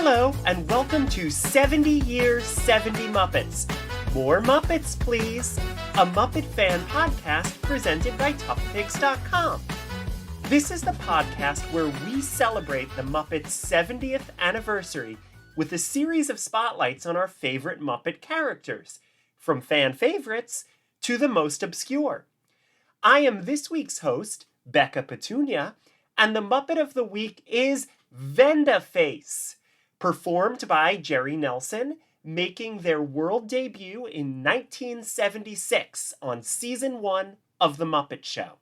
Hello, and welcome to 70 Years, 70 Muppets. More Muppets, please. A Muppet fan podcast presented by ToughPigs.com. This is the podcast where we celebrate the Muppets' 70th anniversary with a series of spotlights on our favorite Muppet characters, from fan favorites to the most obscure. I am this week's host, Becca Petunia, and the Muppet of the Week is Vendaface, performed by Jerry Nelson, making their world debut in 1976 on Season 1 of The Muppet Show.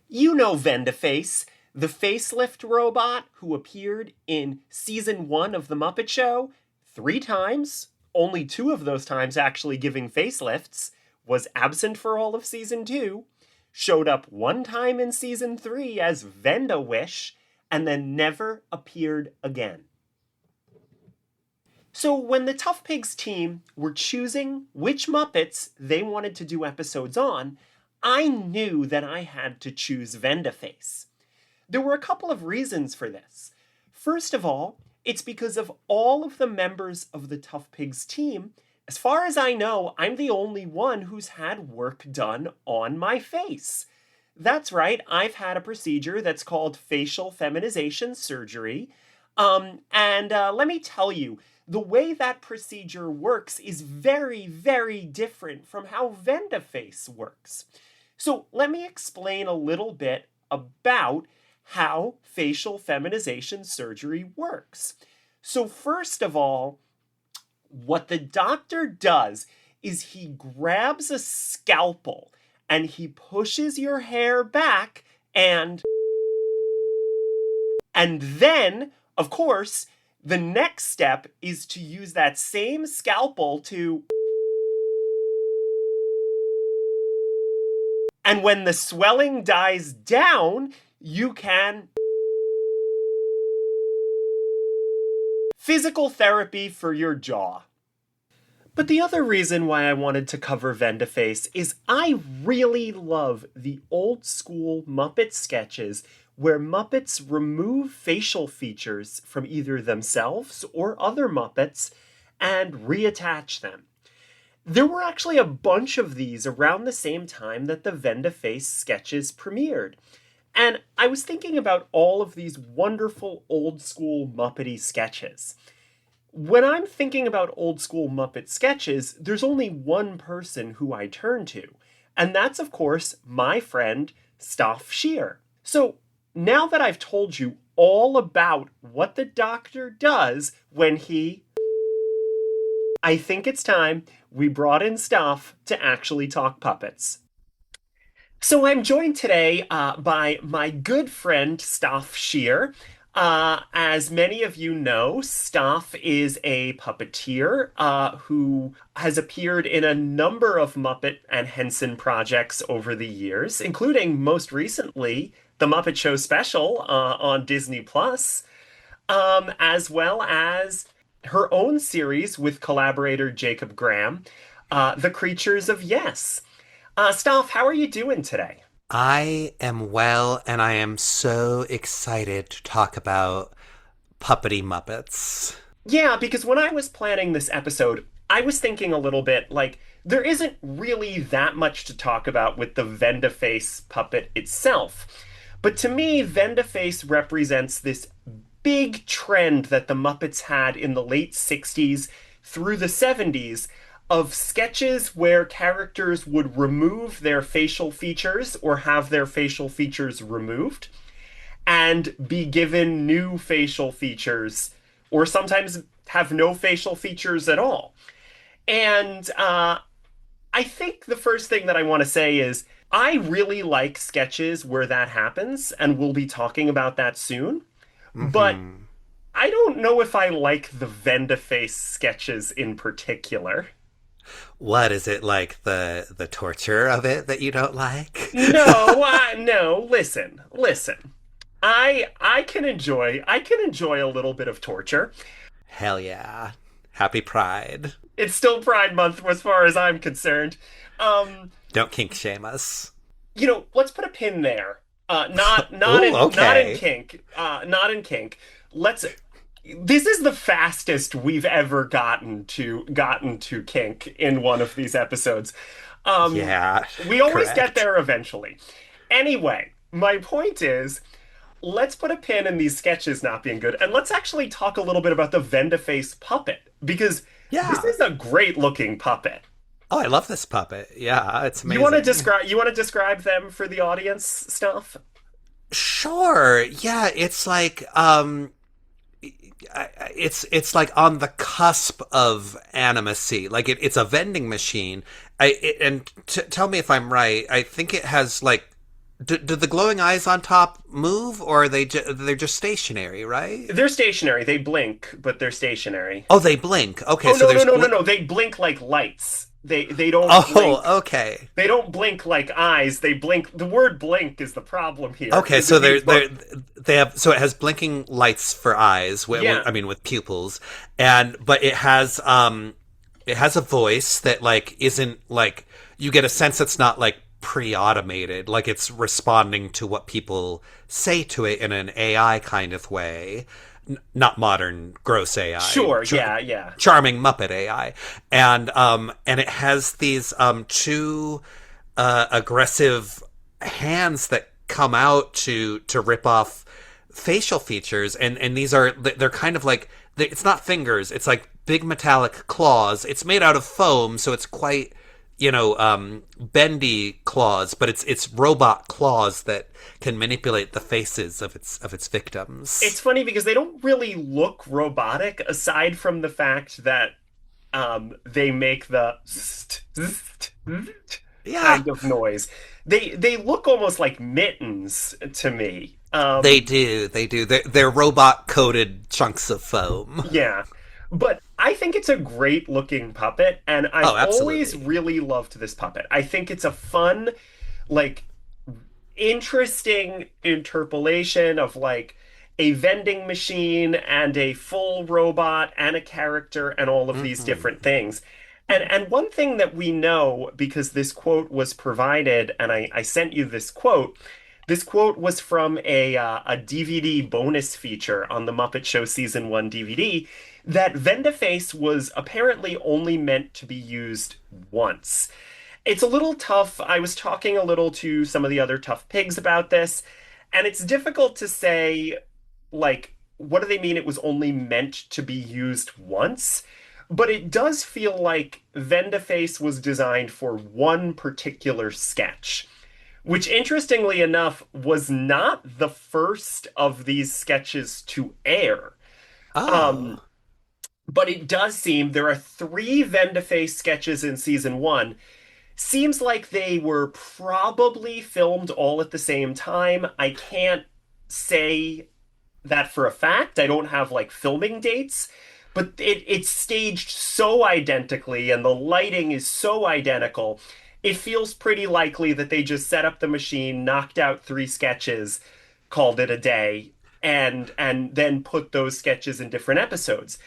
You know Vendaface, the facelift robot who appeared in Season 1 of The Muppet Show 3 times, only 2 of those times actually giving facelifts, was absent for all of Season 2, showed up 1 time in Season 3 as Vendawish, and then never appeared again. So when the Tough Pigs team were choosing which Muppets they wanted to do episodes on, I knew that I had to choose Vendaface. There were a couple of reasons for this. First of all, it's because of all of the members of the Tough Pigs team. As far as I know, I'm the only one who's had work done on my face. That's right, I've had a procedure that's called facial feminization surgery. Let me tell you, the way that procedure works is very, very different from how Vendaface works. So let me explain a little bit about how facial feminization surgery works. So first of all, what the doctor does is he grabs a scalpel and he pushes your hair back and then, of course, the next step is to use that same scalpel to... And when the swelling dies down, you can... Physical therapy for your jaw. But the other reason why I wanted to cover Vendaface is I really love the old school Muppet sketches where Muppets remove facial features from either themselves or other Muppets and reattach them. There were actually a bunch of these around the same time that the Vendaface sketches premiered. And I was thinking about all of these wonderful old school Muppety sketches. When I'm thinking about old school Muppet sketches, there's only one person who I turn to, and that's, of course, my friend, Stoph Shear. So, now that I've told you all about what the doctor does when he... I think it's time we brought in Stoph to actually talk puppets. So I'm joined today by my good friend, Stoph Shear. As many of you know, Stoph is a puppeteer who has appeared in a number of Muppet and Henson projects over the years, including most recently the Muppet Show special on Disney+, as well as her own series with collaborator Jacob Graham, The Creatures of Yes. Stoph, how are you doing today? I am well, and I am so excited to talk about puppety Muppets. Yeah, because when I was planning this episode, I was thinking a little bit, like, there isn't really that much to talk about with the Vendaface puppet itself. But to me, Vendaface represents this big trend that the Muppets had in the late 60s through the 70s of sketches where characters would remove their facial features or have their facial features removed and be given new facial features, or sometimes have no facial features at all. And I think the first thing that I want to say is I really like sketches where that happens, and we'll be talking about that soon. Mm-hmm. But I don't know if I like the Vendaface sketches in particular. What is it, like the torture of it that you don't like? No, listen. I can enjoy a little bit of torture. Hell yeah. Happy Pride. It's still Pride Month as far as I'm concerned. Don't kink shame us. Let's put a pin there. Not in kink. Not in kink. This is the fastest we've ever gotten to kink in one of these episodes. Um, Yeah, we always get correct. there eventually. Anyway, my point is, let's put a pin in these sketches not being good, and let's actually talk a little bit about the Vendaface puppet because this Yeah. is a great looking puppet. Oh, I love this puppet. Yeah, it's You want to amazing. describe them for the audience stuff? Sure. Yeah, it's like it's like on the cusp of animacy. Like it's a vending machine. Tell me if I'm right. I think it has like do the glowing eyes on top move, or are they're just stationary, right? They're stationary. They blink, but they're stationary. Oh, they blink. Okay, Oh so no, no, there's no, no, blink. no. They blink like lights. They don't blink. Oh, okay. They don't blink like eyes. They blink. The word blink is the problem here Okay, because so it means both. they have so it has blinking lights for eyes. Yeah, I mean, with pupils, and but it has a voice that like isn't like you get a sense it's not like pre-automated, like it's responding to what people say to it in an AI kind of way, not modern gross AI, sure. Yeah, yeah. charming Muppet AI, and it has these two aggressive hands that come out to rip off facial features, and these are they're kind of like it's not fingers, it's like big metallic claws. It's made out of foam, so it's quite bendy claws, but it's robot claws that can manipulate the faces of its It's victims. funny because they don't really look robotic aside from the fact that they make the Yeah, kind of noise. They look almost like mittens to me. they do. They're robot coated chunks of foam. Yeah. But I think it's a great looking puppet, and I've Oh, always absolutely. really loved this puppet. I think it's a fun, like, interesting interpolation of like a vending machine and a full robot and a character and all of these different Hmm. things. And one thing that we know, because this quote was provided, and I sent you this quote. This quote was from a DVD bonus feature on the Muppet Show Season 1 DVD that Vendaface was apparently only meant to be used once. It's a little tough. I was talking a little to some of the other tough pigs about this, and it's difficult to say, like, what do they mean it was only meant to be used once? But it does feel like Vendaface was designed for one particular sketch, which interestingly enough was not the first of these sketches to air. Um, Oh. but it does seem there are three Vendaface sketches in season one. Seems like they were probably filmed all at the same time. I can't say that for a fact. I don't have like filming dates, but it's staged so identically and the lighting is so identical. It feels pretty likely that they just set up the machine, knocked out three sketches, called it a day, and then put those sketches in different episodes.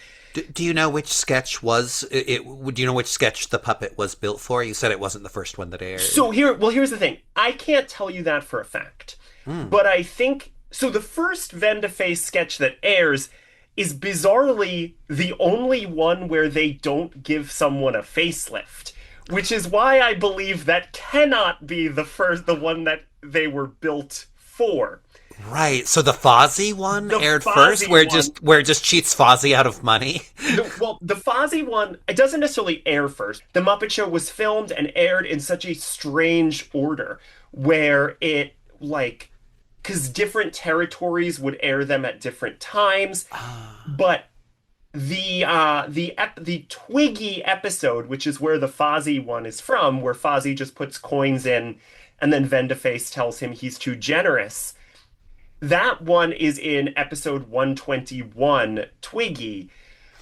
Do you know which sketch was it? Do you know which sketch the puppet was built for? You said it wasn't the first one that aired. Here's the thing. I can't tell you that for a fact, Hmm. but I think so. The first Vendaface sketch that airs is bizarrely the only one where they don't give someone a facelift, which is why I believe that cannot be the one that they were built for. Right. So the Fozzie one The aired first, Fozzie one, where it just cheats Fozzie out of money. the Fozzie one, it doesn't necessarily air first. The Muppet Show was filmed and aired in such a strange order where it like because different territories would air them at different times, but the Twiggy episode, which is where the Fozzie one is from, where Fozzie just puts coins in and then Vendaface tells him he's too generous. That one is in episode 121, Twiggy.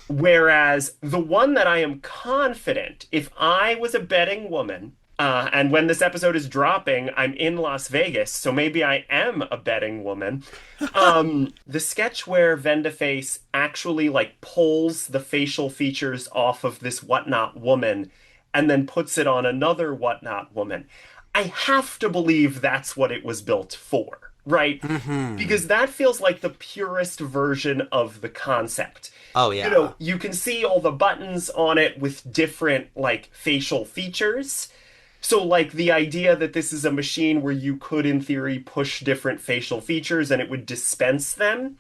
Whereas the one that I am confident, if I was a betting woman, and when this episode is dropping, I'm in Las Vegas, so maybe I am a betting woman. The sketch where Vendaface actually like pulls the facial features off of this whatnot woman and then puts it on another whatnot woman. I have to believe that's what it was built for. right? Mm-hmm. Because that feels like the purest version of the concept. Oh You yeah. know, you can see all the buttons on it with different, like, facial features. So, like, the idea that this is a machine where you could, in theory, push different facial features and it would dispense them.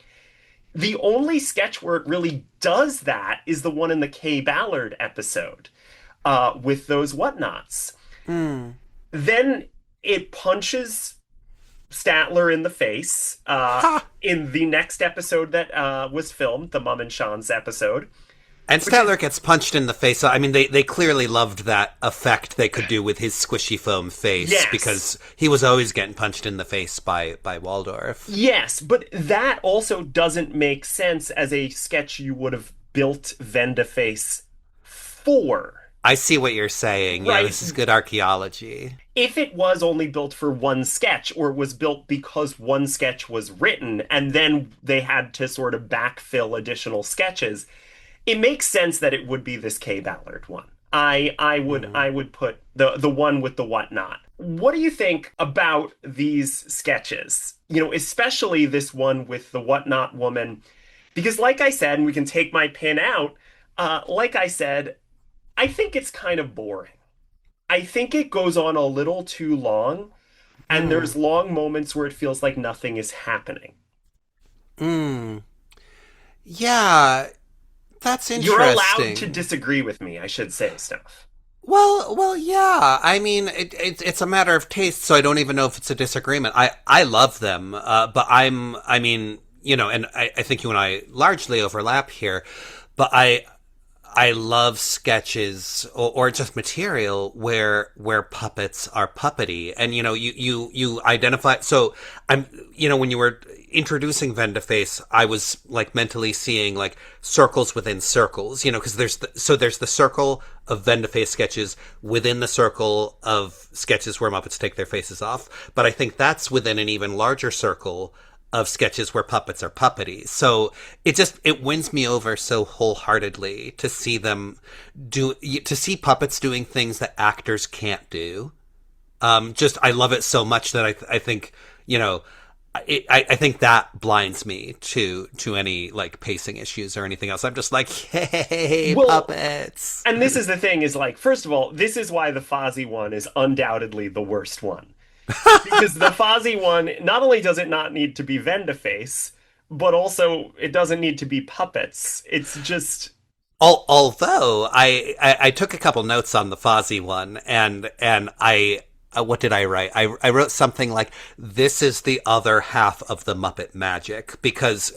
The only sketch where it really does that is the one in the Kay Ballard episode with those whatnots. Mm. Then it punches Statler in the face Ha! in the next episode that was filmed, the Mum and Sean's episode, And which is, Statler gets punched in the face. I mean, they clearly loved that effect they could do with his squishy foam face yes, because he was always getting punched in the face by Waldorf. yes, but that also doesn't make sense as a sketch you would have built Vendaface for. I see what you're saying. Yeah, Right? this is good archaeology. If it was only built for one sketch or was built because one sketch was written and then they had to sort of backfill additional sketches, it makes sense that it would be this Kay Ballard one. I would put the one with the whatnot. What do you think about these sketches? You know, especially this one with the whatnot woman, because like I said, and we can take my pin out. Like I said, I think it's kind of boring. I think it goes on a little too long, and Hmm. there's long moments where it feels like nothing is happening. Hmm. Yeah, that's You're allowed to interesting. disagree with me, I should say, stuff. Well, yeah. I mean, it's a matter of taste, so I don't even know if it's a disagreement. I love them, but I mean, and I think you and I largely overlap here, but I love sketches or just material where puppets are puppety, and you identify. So when you were introducing Vendaface, I was like mentally seeing like circles within circles, because there's the circle of Vendaface sketches within the circle of sketches where Muppets take their faces off, but I think that's within an even larger circle of sketches where puppets are puppety. So it wins me over so wholeheartedly to see them to see puppets doing things that actors can't do. Just I love it so much that I think I think that blinds me to any like pacing issues or anything else. I'm just like, hey, Well, puppets. and this is the thing is like, first of all, this is why the Fozzie one is undoubtedly the worst one. Because the Fozzie one, not only does it not need to be Vendaface, but also it doesn't need to be puppets. It's just Although I took a couple notes on the Fozzie one, and I what did I write? I wrote something like, "This is the other half of the Muppet magic," because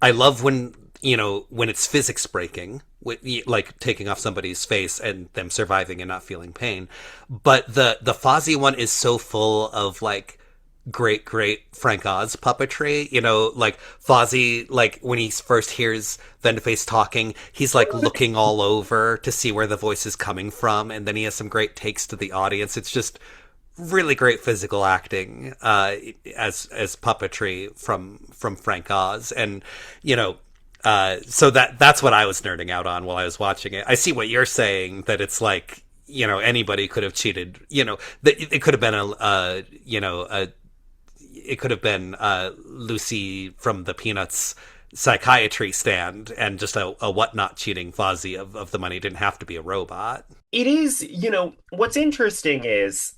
I love when it's physics breaking, like taking off somebody's face and them surviving and not feeling pain. But the Fozzie one is so full of like great Frank Oz puppetry. Like Fozzie, like when he first hears Vendaface talking, he's like looking all over to see where the voice is coming from, and then he has some great takes to the audience. It's just really great physical acting as puppetry from Frank Oz, and so that's what I was nerding out on while I was watching it. I see what you're saying, that it's like anybody could have cheated. That it could have been a it could have been Lucy from the Peanuts psychiatry stand and just a whatnot cheating Fozzie of the money. It didn't have to be a robot. it is, what's interesting is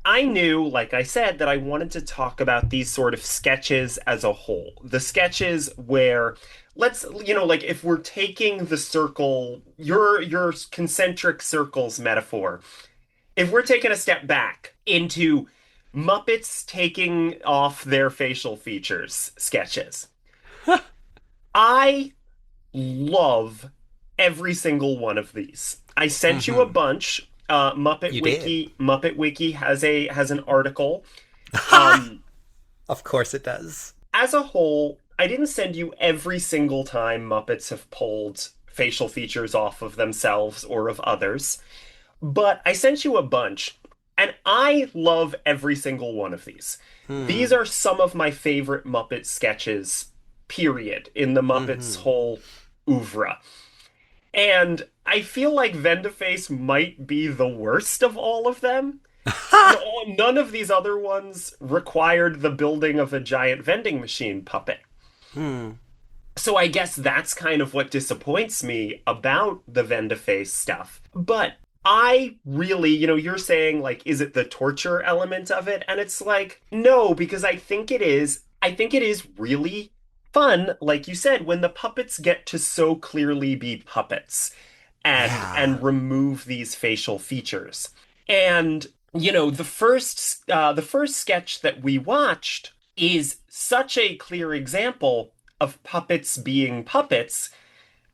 I knew, like I said, that I wanted to talk about these sort of sketches as a whole. The sketches where like if we're taking the circle, your concentric circles metaphor, if we're taking a step back into Muppets taking off their facial features sketches, I love every single one of these. I sent you a Mm-hmm. bunch. You did. Muppet Wiki has an article. Um, Of course it does. as a whole, I didn't send you every single time Muppets have pulled facial features off of themselves or of others, but I sent you a bunch, and I love every single one of these. These Hmm. are some of my favorite Muppet sketches, period, in the Muppets' Mm-hmm. whole oeuvre. And I feel like Vendaface might be the worst of all of them. None of these other ones required the building of a giant vending machine puppet. Hmm. So I guess that's kind of what disappoints me about the Vendaface stuff. But I really, you're saying like, is it the torture element of it? And it's like, no, because I think it is. I think it is really fun, like you said, when the puppets get to so clearly be puppets Yeah. and remove these facial features. And the first sketch that we watched is such a clear example of puppets being puppets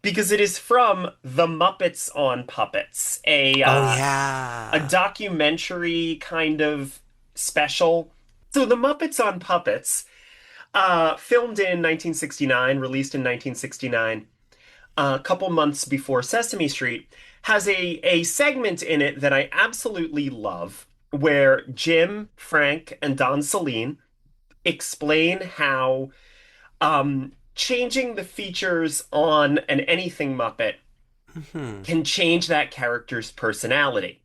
because it is from The Muppets on Puppets, Oh a yeah. documentary kind of special. So The Muppets on Puppets, filmed in 1969, released in 1969, a couple months before Sesame Street, has a segment in it that I absolutely love, where Jim, Frank, and Don Saleen explain how changing the features on an anything Muppet Hmm. can change that character's personality.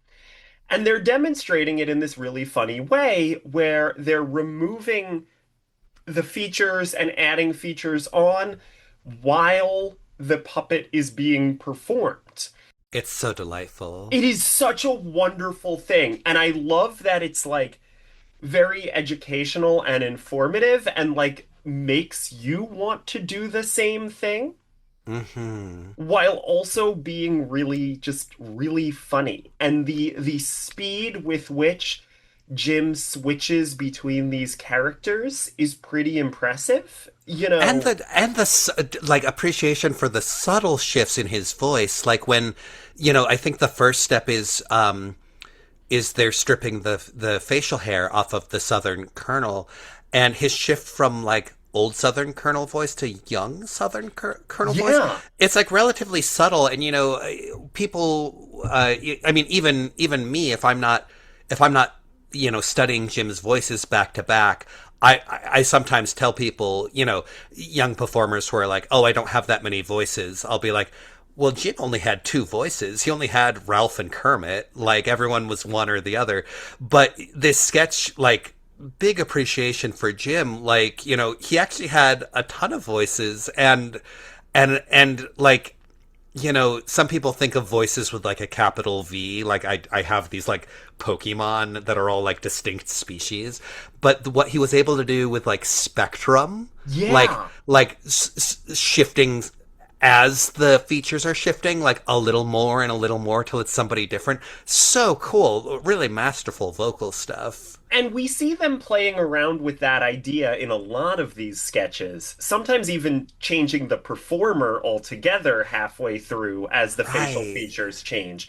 And they're demonstrating it in this really funny way where they're removing the features and adding features on while the puppet is being performed. It's so delightful. It is such a wonderful thing. And I love that it's like very educational and informative and like makes you want to do the same thing Hmm. while also being really just really funny. And the speed with which Jim switches between these characters is pretty impressive. Like appreciation for the subtle shifts in his voice, like when, I think the first step is they're stripping the facial hair off of the Southern Colonel, and his shift from like old Southern Colonel voice to young Southern Colonel voice. Yeah. It's like relatively subtle, and people. I mean, even me, if I'm not studying Jim's voices back to back. I sometimes tell people, young performers who are like, oh, I don't have that many voices. I'll be like, well, Jim only had two voices. He only had Ralph and Kermit. Like everyone was one or the other. But this sketch, like, big appreciation for Jim. Like, he actually had a ton of voices, and like, some people think of voices with like a capital V. Like I have these like Pokemon that are all like distinct species, but what he was able to do with like spectrum, like Yeah. shifting as the features are shifting, like a little more and a little more till it's somebody different. So cool, really masterful vocal stuff. And we see them playing around with that idea in a lot of these sketches, sometimes even changing the performer altogether halfway through as the facial Right. features change.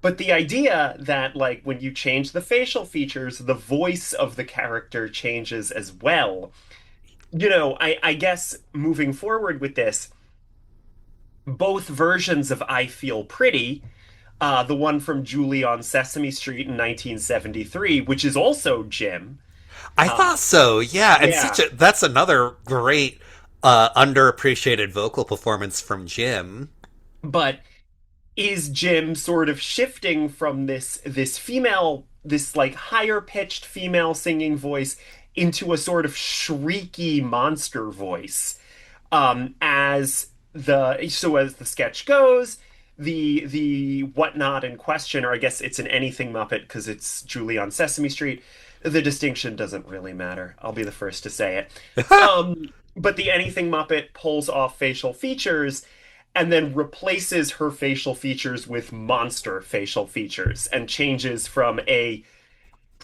But the idea that, like, when you change the facial features, the voice of the character changes as well. I guess moving forward with this, both versions of I Feel Pretty, the one from Julie on Sesame Street in 1973, which is also Jim. I Uh, thought so, yeah. And yeah, that's another great underappreciated vocal performance from Jim. but is Jim sort of shifting from this female, this like higher pitched female singing voice into a sort of shrieky monster voice? As the sketch goes, the whatnot in question, or I guess it's an anything Muppet because it's Julie on Sesame Street. The distinction doesn't really matter. I'll be the first to say it. But the anything Muppet pulls off facial features and then replaces her facial features with monster facial features and changes from a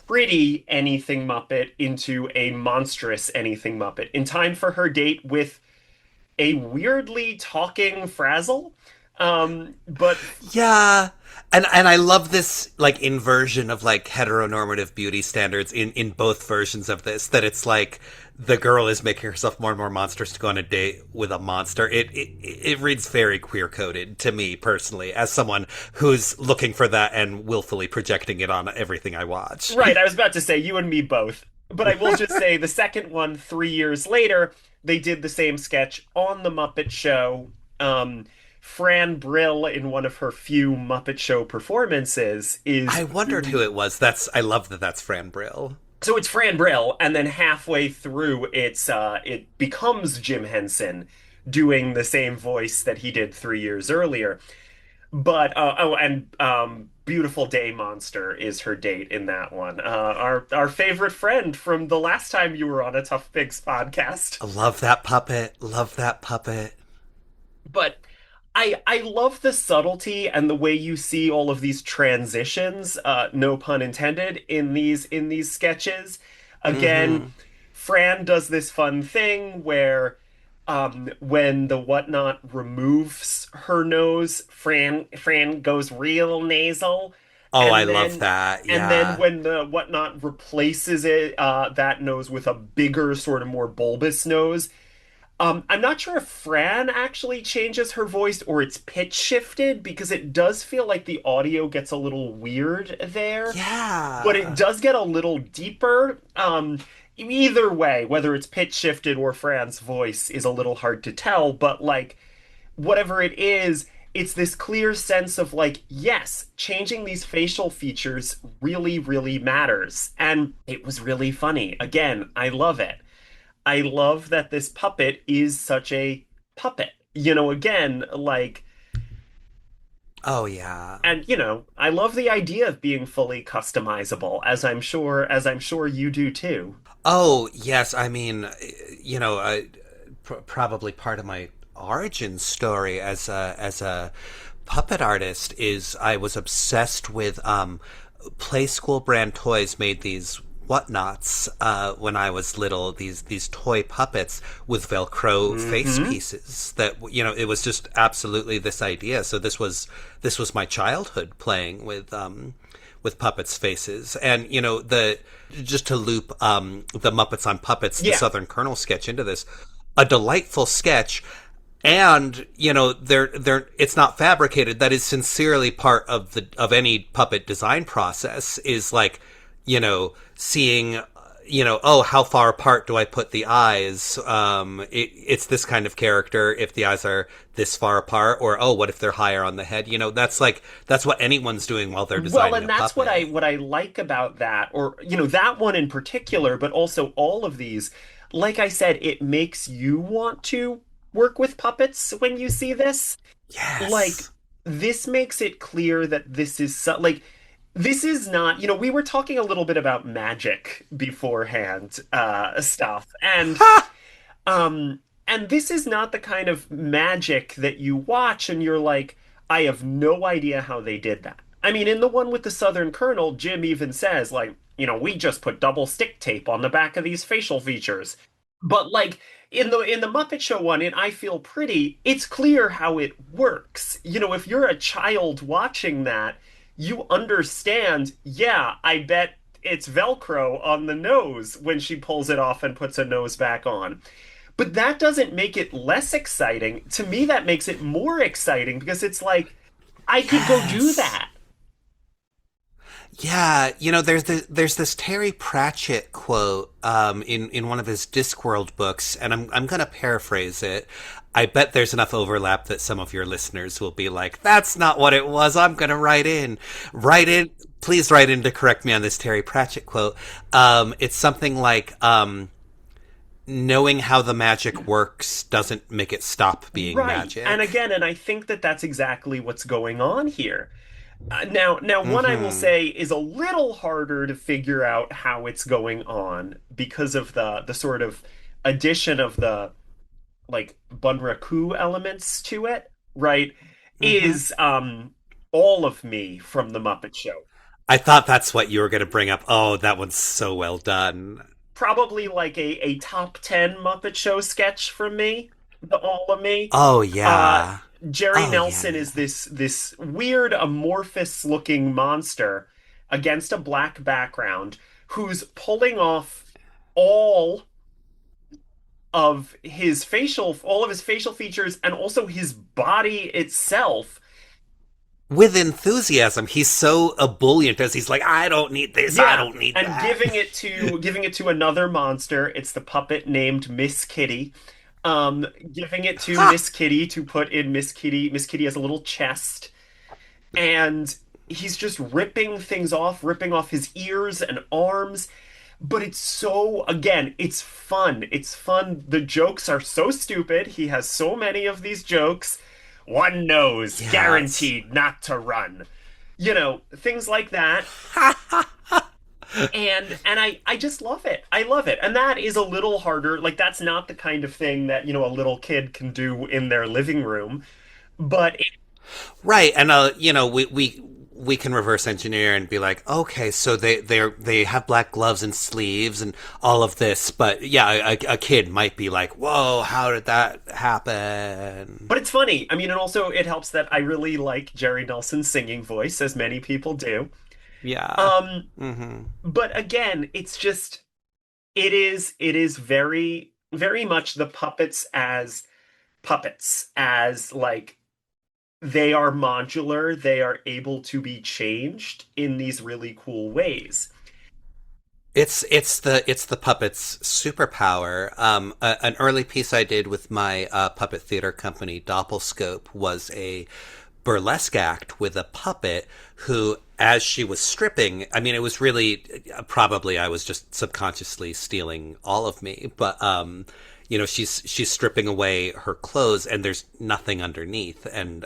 pretty anything Muppet into a monstrous anything Muppet in time for her date with a weirdly talking Frazzle. But Yeah. And I love this like inversion of like heteronormative beauty standards in both versions of this, that it's like the girl is making herself more and more monstrous to go on a date with a monster. It reads very queer coded to me personally, as someone who's looking for that and willfully projecting it on everything I watch. right, I was about to say you and me both. But I will just say the second one, 3 years later, they did the same sketch on the Muppet Show, Fran Brill in one of her few Muppet Show performances is I wondered who who. it was. That's I love that that's Fran Brill. So it's Fran Brill, and then halfway through, it becomes Jim Henson doing the same voice that he did 3 years earlier. But and Beautiful Day Monster is her date in that one. Our favorite friend from the last time you were on a Tough Pigs podcast. Love that puppet. Love that puppet. But I love the subtlety and the way you see all of these transitions, no pun intended, in these sketches. Again, Mm-hmm. Fran does this fun thing where when the whatnot removes her nose, Fran goes real nasal. Oh, I And love then that. and then Yeah. when the whatnot replaces it, that nose with a bigger, sort of more bulbous nose, I'm not sure if Fran actually changes her voice or it's pitch shifted because it does feel like the audio gets a little weird there, but it Yeah. does get a little deeper. Either way, whether it's pitch shifted or Fran's voice is a little hard to tell, but like whatever it is, it's this clear sense of like, yes, changing these facial features really, really matters. And it was really funny. Again, I love it. I love that this puppet is such a puppet. Again, like, Oh, yeah. and I love the idea of being fully customizable, as I'm sure you do too. Oh, yes. I mean, probably part of my origin story as a puppet artist is I was obsessed with Play School brand toys made these whatnots when I was little. These toy puppets with Velcro face Hmm. pieces. That it was just absolutely this idea. So this was my childhood playing with puppets' faces, and the just to loop the Muppets on Puppets, the Yeah. Southern Colonel sketch into this, a delightful sketch, and they're it's not fabricated. That is sincerely part of the of any puppet design process. Is like seeing oh, how far apart do I put the eyes? It's this kind of character if the eyes are this far apart, or oh, what if they're higher on the head? That's what anyone's doing while they're Well, designing and a that's puppet. what I like about that, or that one in particular, but also all of these. Like I said, it makes you want to work with puppets when you see this. Like Yes. this makes it clear that like this is not, we were talking a little bit about magic beforehand, stuff. Ha! And this is not the kind of magic that you watch and you're like, I have no idea how they did that. I mean, in the one with the Southern Colonel, Jim even says, like, we just put double stick tape on the back of these facial features. But like in the Muppet Show one, in I Feel Pretty, it's clear how it works. If you're a child watching that, you understand, yeah, I bet it's Velcro on the nose when she pulls it off and puts a nose back on. But that doesn't make it less exciting. To me, that makes it more exciting because it's like, I could go do Yes. that. Yeah, there's this Terry Pratchett quote in one of his Discworld books, and I'm gonna paraphrase it. I bet there's enough overlap that some of your listeners will be like, "That's not what it was." I'm gonna write in. Please write in to correct me on this Terry Pratchett quote. It's something like, "Knowing how the magic works doesn't make it stop being Right. And magic." again, and I think that that's exactly what's going on here. Now, one I will Mm-hmm. say is a little harder to figure out how it's going on because of the sort of addition of the like Bunraku elements to it, right? Mm-hmm. Is all of me from the Muppet Show. I thought that's what you were gonna bring up. Oh, that one's so well done. Probably like a top 10 Muppet Show sketch from me, the all of me. Oh Uh yeah. Jerry Oh yeah. Nelson is this weird amorphous looking monster against a black background who's pulling off all all of his facial features and also his body itself. With enthusiasm. He's so ebullient as he's like, I don't need this, I Yeah, don't need and that. giving it to another monster. It's the puppet named Miss Kitty. Giving it to Miss Kitty to put in Miss Kitty. Miss Kitty has a little chest, and he's just ripping things off, ripping off his ears and arms. But it's so, again, it's fun. It's fun. The jokes are so stupid. He has so many of these jokes. One knows, Yes. guaranteed not to run. Things like that. And I just love it. I love it. And that is a little harder. Like that's not the kind of thing that, a little kid can do in their living room. But Right, and we can reverse engineer and be like, okay, so they have black gloves and sleeves and all of this, but yeah, a kid might be like, whoa, how did that happen? it's funny. I mean, and also it helps that I really like Jerry Nelson's singing voice, as many people do. Yeah. Um, Mm-hmm. but again, it's just it is very very much the puppets as like they are modular, they are able to be changed in these really cool ways. It's the puppet's superpower. An early piece I did with my puppet theater company, Doppelscope, was a burlesque act with a puppet who, as she was stripping, I mean, it was really probably I was just subconsciously stealing all of me, but she's stripping away her clothes, and there's nothing underneath, and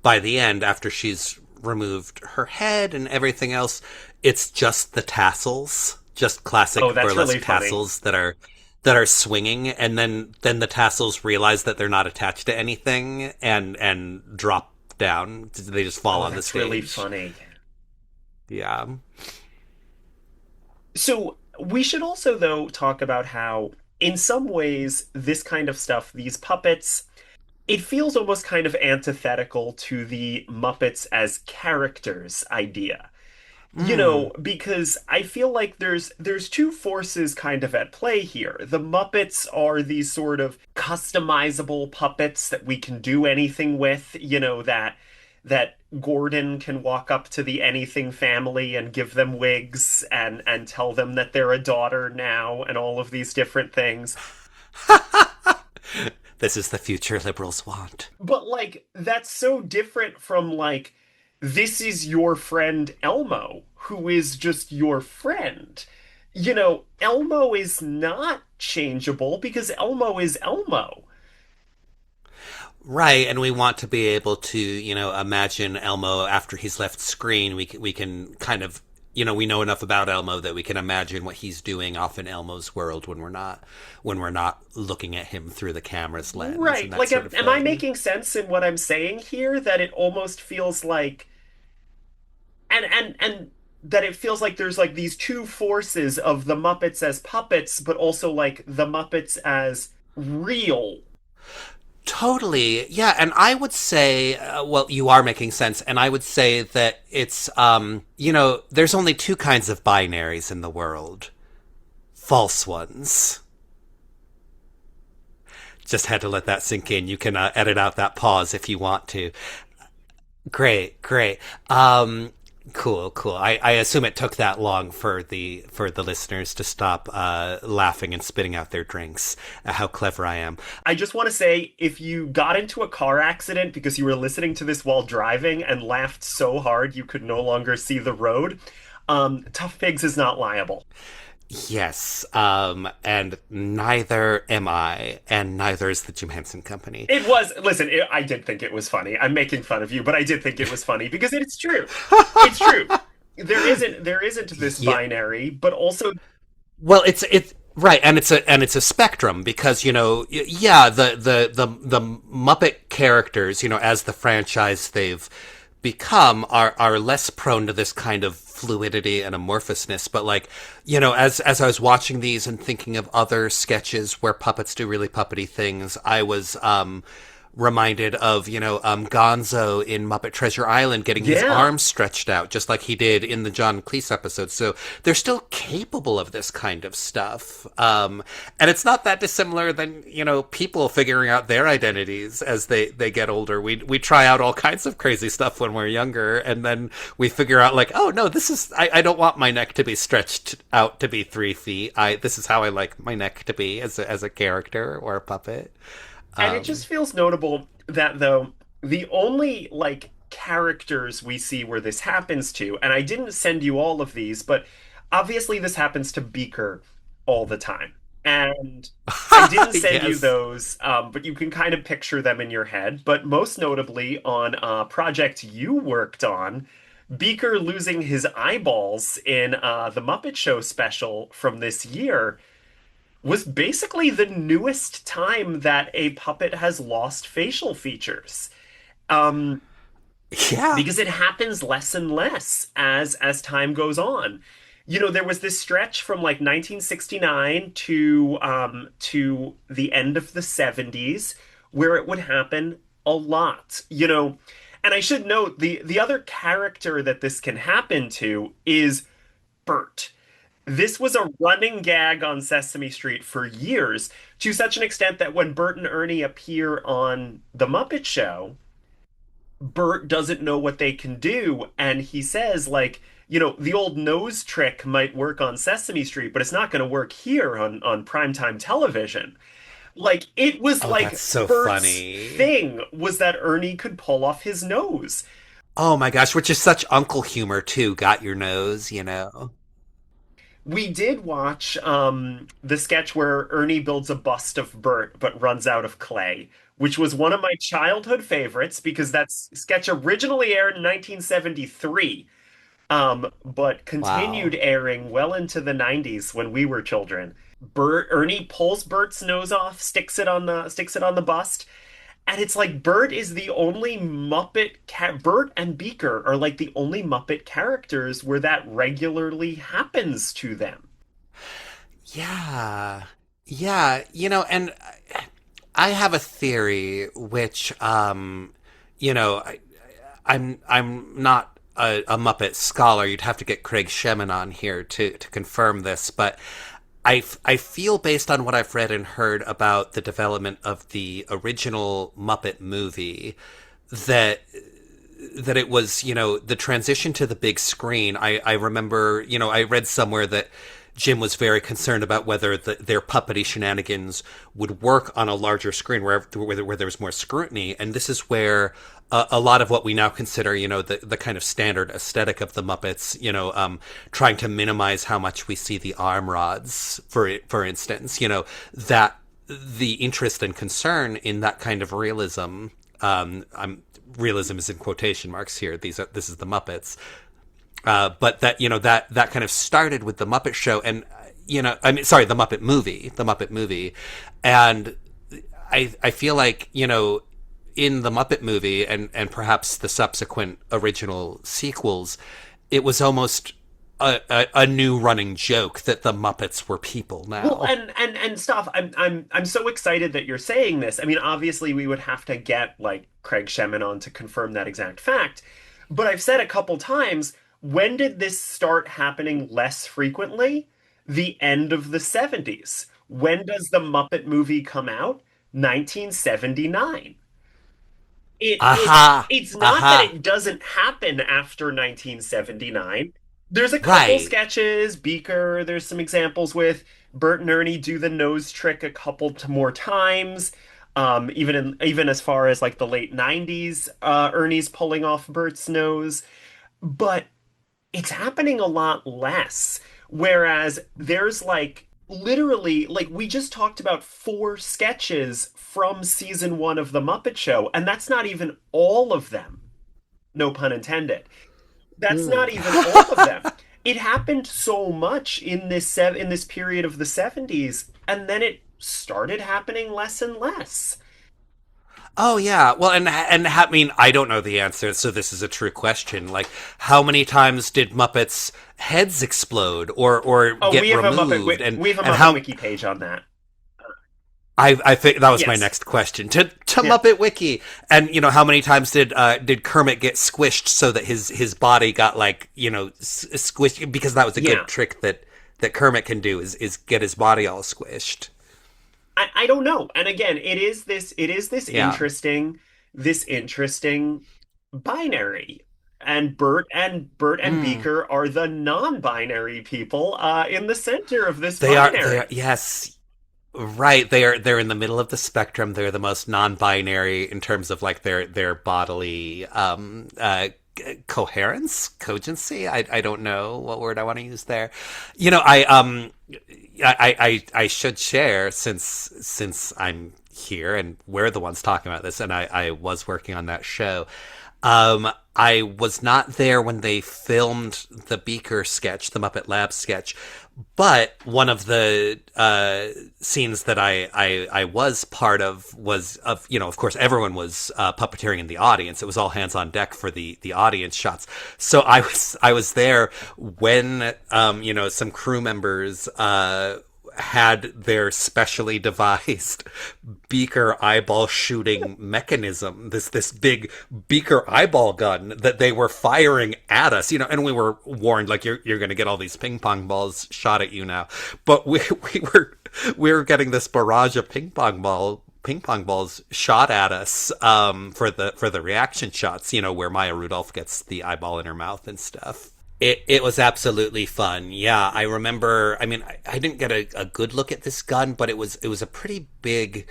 by the end, after she's removed her head and everything else, it's just the tassels, just Oh, classic that's really burlesque funny. tassels that are swinging, and then the tassels realize that they're not attached to anything and drop down. They just fall Oh, on the that's really stage. funny. Yeah. So we should also, though, talk about how, in some ways, this kind of stuff, these puppets, it feels almost kind of antithetical to the Muppets as characters idea. Mm. Because I feel like there's two forces kind of at play here. The Muppets are these sort of customizable puppets that we can do anything with, that Gordon can walk up to the anything family and give them wigs and tell them that they're a daughter now and all of these different things. This is the future liberals want. But like that's so different from like this is your friend Elmo, who is just your friend. Elmo is not changeable because Elmo is Elmo. Right, and we want to be able to, imagine Elmo after he's left screen. We can kind of, we know enough about Elmo that we can imagine what he's doing off in Elmo's world when we're not looking at him through the camera's lens and Right. that Like sort of am I thing. making sense in what I'm saying here that it almost feels like and that it feels like there's like these two forces of the Muppets as puppets, but also like the Muppets as real. Totally. Yeah, and I would say, well, you are making sense, and I would say that it's, there's only two kinds of binaries in the world. False ones. Just had to let that sink in. You can edit out that pause if you want to. Great, great. Cool, cool. I assume it took that long for the listeners to stop laughing and spitting out their drinks. How clever I am. I just want to say if you got into a car accident because you were listening to this while driving and laughed so hard you could no longer see the road, Tough Pigs is not liable. Yes, and neither am I, and neither is the Jim Henson Company. It was, listen, I did think it was funny. I'm making fun of you, but I did think it was funny because it's true. It's true. There isn't this Yeah, binary, but also well, it's right, and it's a spectrum because yeah, the Muppet characters, as the franchise they've become are less prone to this kind of fluidity and amorphousness. But like, as I was watching these and thinking of other sketches where puppets do really puppety things, I was reminded of, Gonzo in Muppet Treasure Island getting his Yeah. arms stretched out, just like he did in the John Cleese episode. So they're still capable of this kind of stuff. And it's not that dissimilar than, people figuring out their identities as they get older. We try out all kinds of crazy stuff when we're younger, and then we figure out, like, oh, no, I don't want my neck to be stretched out to be 3 feet. This is how I like my neck to be as a character or a puppet. And it just feels notable that, though, the only, like, characters we see where this happens to, and I didn't send you all of these, but obviously this happens to Beaker all the time. And I didn't send you Yes. those, but you can kind of picture them in your head. But most notably on a project you worked on, Beaker losing his eyeballs in the Muppet Show special from this year was basically the newest time that a puppet has lost facial features. Um, Yeah. because it happens less and less as time goes on. There was this stretch from like 1969 to the end of the 70s where it would happen a lot. And I should note the other character that this can happen to is Bert. This was a running gag on Sesame Street for years, to such an extent that when Bert and Ernie appear on The Muppet Show, Bert doesn't know what they can do. And he says, like, the old nose trick might work on Sesame Street, but it's not going to work here on primetime television. Like, it was Oh, that's like so Bert's funny. thing was that Ernie could pull off his nose. Oh my gosh, which is such uncle humor too. Got your nose. We did watch the sketch where Ernie builds a bust of Bert but runs out of clay, which was one of my childhood favorites because that sketch originally aired in 1973, but continued Wow. airing well into the 90s when we were children. Ernie pulls Bert's nose off, sticks it on the bust, and it's like Bert is the only Bert and Beaker are like the only Muppet characters where that regularly happens to them. Yeah. Yeah, and I have a theory which you know, I, I'm not a Muppet scholar. You'd have to get Craig Shemin on here to confirm this, but I feel based on what I've read and heard about the development of the original Muppet movie that it was, the transition to the big screen. I remember, I read somewhere that Jim was very concerned about whether their puppety shenanigans would work on a larger screen where there was more scrutiny. And this is where a lot of what we now consider, the kind of standard aesthetic of the Muppets, trying to minimize how much we see the arm rods, for instance, that the interest and concern in that kind of realism, realism is in quotation marks here. This is the Muppets, but that that kind of started with the Muppet Show, and sorry, the Muppet movie, and I feel like in the Muppet movie and perhaps the subsequent original sequels, it was almost a new running joke that the Muppets were people Well, now. and stuff. I'm so excited that you're saying this. I mean, obviously, we would have to get like Craig Shemin on to confirm that exact fact. But I've said a couple times, when did this start happening less frequently? The end of the 70s. When does the Muppet movie come out? 1979. Aha, It's not that aha, it doesn't happen after 1979. There's a couple right. sketches, Beaker, there's some examples with Bert and Ernie do the nose trick a couple more times. Even as far as like the late 90s, Ernie's pulling off Bert's nose. But it's happening a lot less. Whereas there's like literally, like we just talked about four sketches from season one of The Muppet Show, and that's not even all of them. No pun intended. That's Mm. not even all of them. It happened so much in this period of the 70s, and then it started happening less and less. Oh yeah. Well, and I mean, I don't know the answer, so this is a true question. Like, how many times did Muppets' heads explode or Oh, get removed, We have a and Muppet how? Wiki page on that. I think that was my Yes. next question to Yeah. Muppet Wiki, and how many times did Kermit get squished so that his body got like squished, because that was a good Yeah. trick that Kermit can do is get his body all squished. I don't know. And again, it is Yeah. this interesting binary. And Bert and Mm. Beaker are the non-binary people in the center of this They are, binary. yes. Right, they're in the middle of the spectrum. They're the most non-binary in terms of like their bodily coherence, cogency. I don't know what word I want to use there. I should share, since I'm here and we're the ones talking about this, and I was working on that show. I was not there when they filmed the Beaker sketch, the Muppet Lab sketch, but one of the scenes that I was part of was of of course everyone was puppeteering in the audience. It was all hands on deck for the audience shots. So I was there when some crew members had their specially devised beaker eyeball shooting mechanism, this big beaker eyeball gun that they were firing at us, and we were warned, like, you're going to get all these ping pong balls shot at you now. But we were getting this barrage of ping pong balls shot at us for the reaction shots, where Maya Rudolph gets the eyeball in her mouth and stuff. It was absolutely fun. Yeah, I remember. I mean, I didn't get a good look at this gun, but it was a pretty big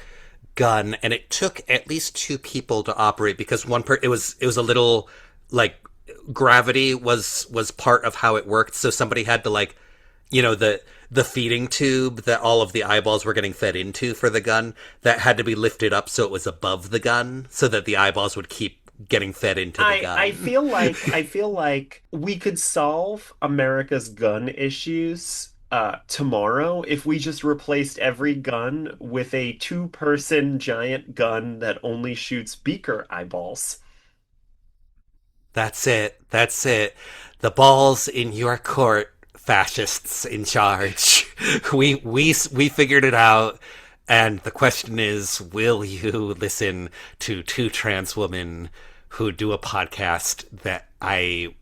gun, and it took at least two people to operate, because it was a little, like, gravity was part of how it worked. So somebody had to, like, the feeding tube that all of the eyeballs were getting fed into for the gun, that had to be lifted up so it was above the gun, so that the eyeballs would keep getting fed into the gun. I feel like we could solve America's gun issues tomorrow if we just replaced every gun with a two-person giant gun that only shoots beaker eyeballs. That's it. That's it. The ball's in your court, fascists in charge. We figured it out, and the question is, will you listen to two trans women who do a podcast that I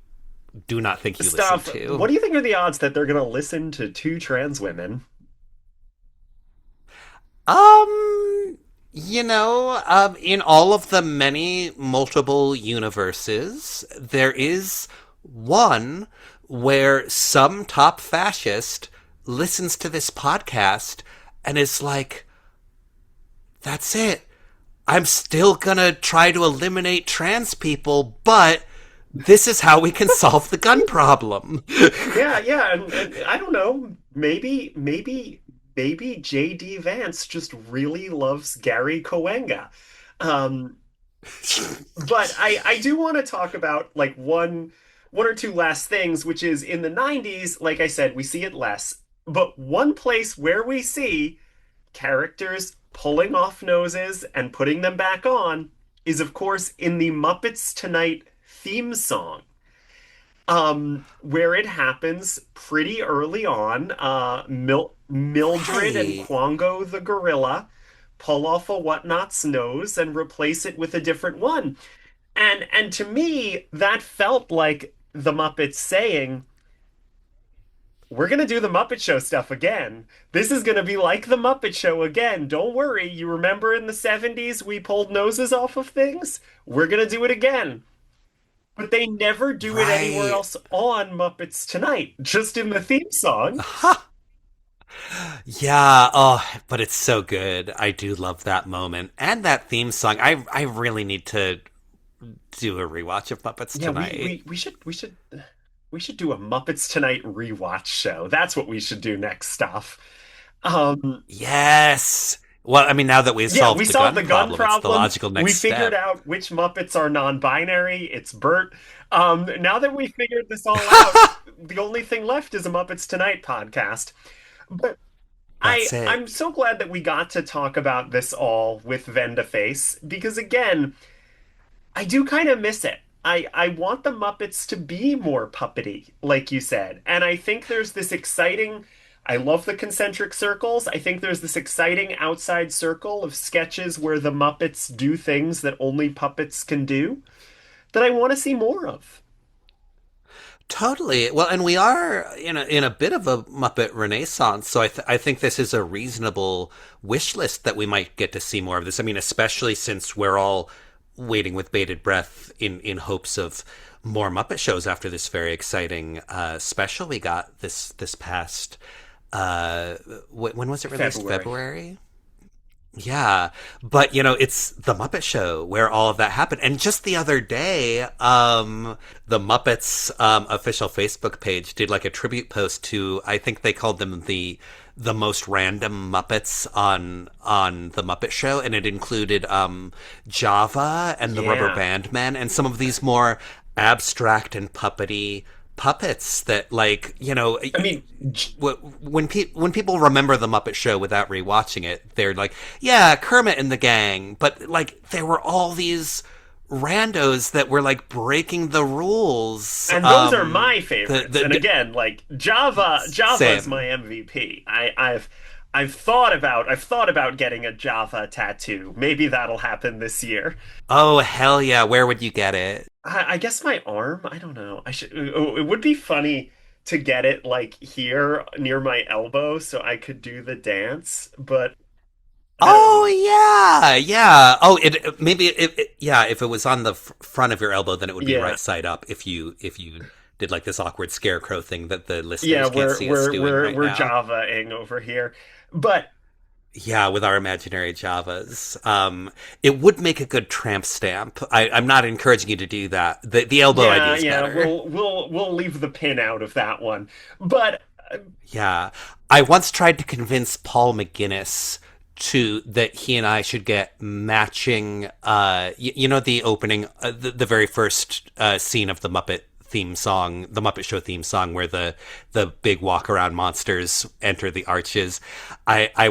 do not think you listen Stuff. What to? do you think are the odds that they're gonna listen to two trans women? Um, in all of the many multiple universes, there is one where some top fascist listens to this podcast and is like, that's it. I'm still gonna try to eliminate trans people, but this is how we can solve the gun problem. Yeah, yeah, and I don't know. Maybe JD Vance just really loves Gary Coenga. Um, but I do want to talk about like one or two last things, which is in the 90s, like I said, we see it less. But one place where we see characters pulling off noses and putting them back on is, of course, in the Muppets Tonight theme song, where it happens pretty early on. Mildred and Right. Quango the gorilla pull off a whatnot's nose and replace it with a different one. And to me, that felt like the Muppets saying, "We're gonna do the Muppet Show stuff again. This is gonna be like the Muppet Show again. Don't worry. You remember in the 70s we pulled noses off of things? We're gonna do it again." But they never do it anywhere Right. else on Muppets Tonight, just in the theme song. Huh. Yeah, oh, but it's so good. I do love that moment and that theme song. I really need to do a rewatch of Muppets Yeah, Tonight. we should do a Muppets Tonight rewatch show. That's what we should do next stuff. Um, Yes. Well, I mean, now that we've yeah, we solved the solved gun the gun problem, it's the problem. logical We next figured step. out which Muppets are non-binary. It's Bert. Now that we figured this all out, the only thing left is a Muppets Tonight podcast. But That's I'm it. so glad that we got to talk about this all with Vendaface because again, I do kind of miss it. I want the Muppets to be more puppety, like you said. And I think there's this exciting I love the concentric circles. I think there's this exciting outside circle of sketches where the Muppets do things that only puppets can do that I want to see more of. Totally. Well, and we are in a bit of a Muppet renaissance, so I think this is a reasonable wish list that we might get to see more of this. I mean, especially since we're all waiting with bated breath in hopes of more Muppet shows after this very exciting special we got this past when was it released? February. February? Yeah, but it's the Muppet Show where all of that happened. And just the other day, the Muppets official Facebook page did like a tribute post to, I think they called them the most random Muppets on the Muppet Show, and it included Java and the Rubber Yeah. Band Men and some of these more abstract and puppety puppets that, like, I mean, when people remember the Muppet Show without rewatching it, they're like, yeah, Kermit and the gang, but like there were all these randos that were like breaking the rules. and those are my The favorites. the, And the again, like Java is my same. MVP. I've thought about getting a Java tattoo. Maybe that'll happen this year. Oh hell yeah! Where would you get it? I guess my arm. I don't know. I should. Oh, it would be funny to get it like here near my elbow so I could do the dance, but I don't Oh know. yeah, yeah. Oh, maybe yeah. If it was on the front of your elbow, then it would be Yeah, right side up. If you did like this awkward scarecrow thing that the yeah. listeners can't We're see us we're doing we're right we're now. Java-ing over here, but Yeah, with our imaginary Javas. It would make a good tramp stamp. I'm not encouraging you to do that. The elbow idea yeah, is yeah. better. We'll leave the pin out of that one. But Yeah. I once tried to convince Paul McGinnis to that he and I should get matching the opening the very first scene of the Muppet theme song, the Muppet Show theme song where the big walk around monsters enter the arches. I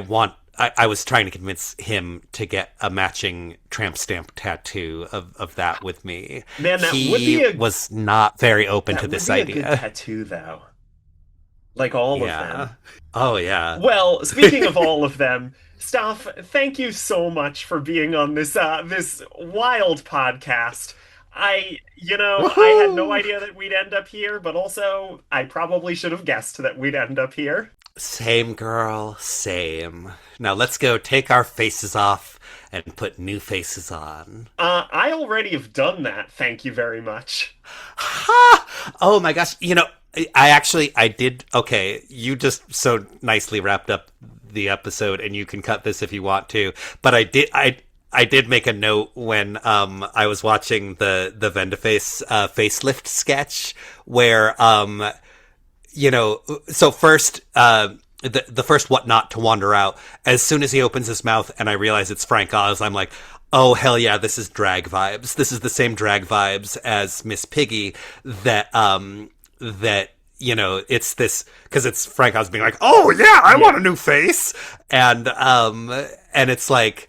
was trying to convince him to get a matching tramp stamp tattoo of that with me. man, He was not very open to that would this be a good idea. tattoo, though. Like all of Yeah. them. Oh yeah. Well, speaking of all of them, Staff, thank you so much for being on this wild podcast. I had no Woohoo! idea that we'd end up here, but also I probably should have guessed that we'd end up here. Same girl, same. Now let's go take our faces off and put new faces on. I already have done that. Thank you very much. Ha! Oh my gosh. I did. Okay, you just so nicely wrapped up the episode, and you can cut this if you want to. But I did make a note when I was watching the Vendaface facelift sketch where so first, the first whatnot to wander out, as soon as he opens his mouth and I realize it's Frank Oz, I'm like, oh, hell yeah, this is drag vibes. This is the same drag vibes as Miss Piggy it's this, because it's Frank Oz being like, oh yeah, I Yeah. want a new face. And it's like,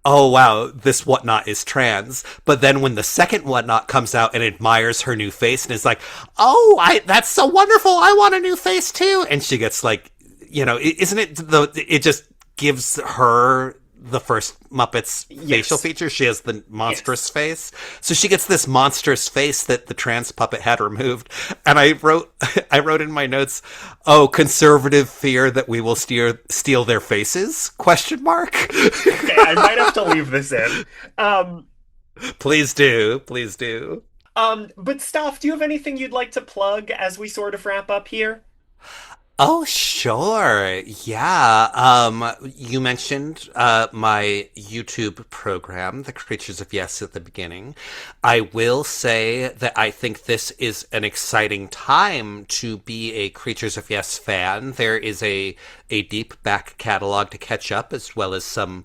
oh wow, this whatnot is trans. But then when the second whatnot comes out and admires her new face and is like, oh, that's so wonderful, I want a new face too. And she gets like, isn't it it just gives her the first Muppets facial Yes. feature. She has the monstrous Yes. face. So she gets this monstrous face that the trans puppet had removed. And I wrote I wrote in my notes, oh, conservative fear that we will steal their faces? Question mark. Okay, I might have to leave this in. Um, Please do. Please do. but Staff, do you have anything you'd like to plug as we sort of wrap up here? Oh, sure. Yeah. You mentioned my YouTube program, The Creatures of Yes, at the beginning. I will say that I think this is an exciting time to be a Creatures of Yes fan. There is a deep back catalog to catch up, as well as some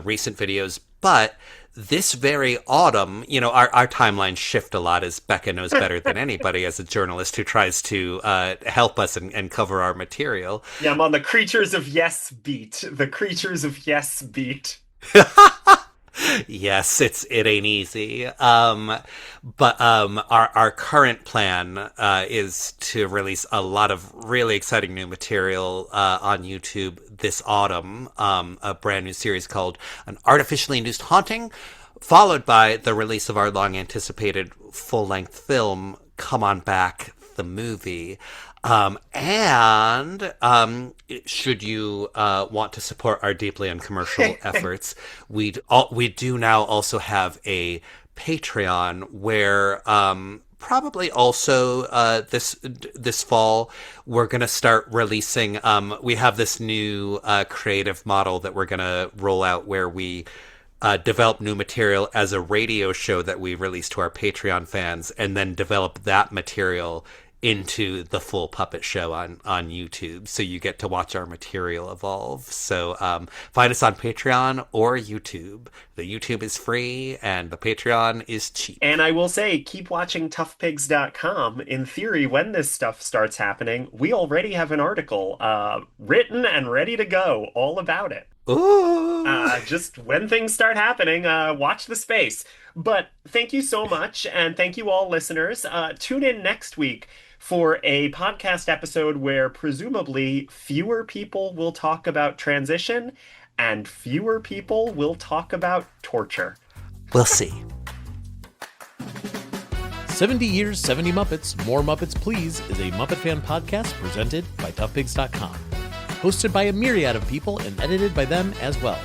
recent videos, but this very autumn, our timelines shift a lot, as Becca knows better than anybody as a journalist who tries to help us and cover our material. Yeah, I'm on the Creatures of Yes beat. The Creatures of Yes beat. Yes, it ain't easy. But our current plan is to release a lot of really exciting new material on YouTube this autumn. A brand new series called An Artificially Induced Haunting, followed by the release of our long anticipated full length film, Come On Back, the movie. And should you want to support our deeply uncommercial efforts, we do now also have a Patreon where probably also this fall we're gonna start releasing. We have this new creative model that we're gonna roll out where we develop new material as a radio show that we release to our Patreon fans, and then develop that material into the full puppet show on YouTube. So you get to watch our material evolve. So find us on Patreon or YouTube. The YouTube is free and the Patreon is cheap. And I will say, keep watching toughpigs.com. In theory, when this stuff starts happening, we already have an article written and ready to go all about it. Ooh. Just when things start happening, watch the space. But thank you so much, and thank you all listeners. Tune in next week for a podcast episode where presumably fewer people will talk about transition and fewer people will talk about torture. We'll see. 70 Years, 70 Muppets, More Muppets Please is a Muppet fan podcast presented by toughpigs.com. Hosted by a myriad of people and edited by them as well.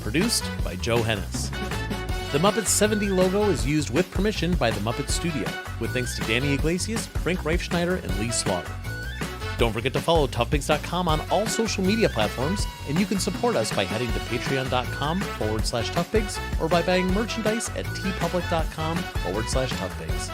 Produced by Joe Hennis. The Muppets 70 logo is used with permission by the Muppet Studio, with thanks to Danny Iglesias, Frank Reifschneider, and Lee Slaughter. Don't forget to follow toughpigs.com on all social media platforms, and you can support us by heading to patreon.com/toughpigs or by buying merchandise at tpublic.com/toughpigs.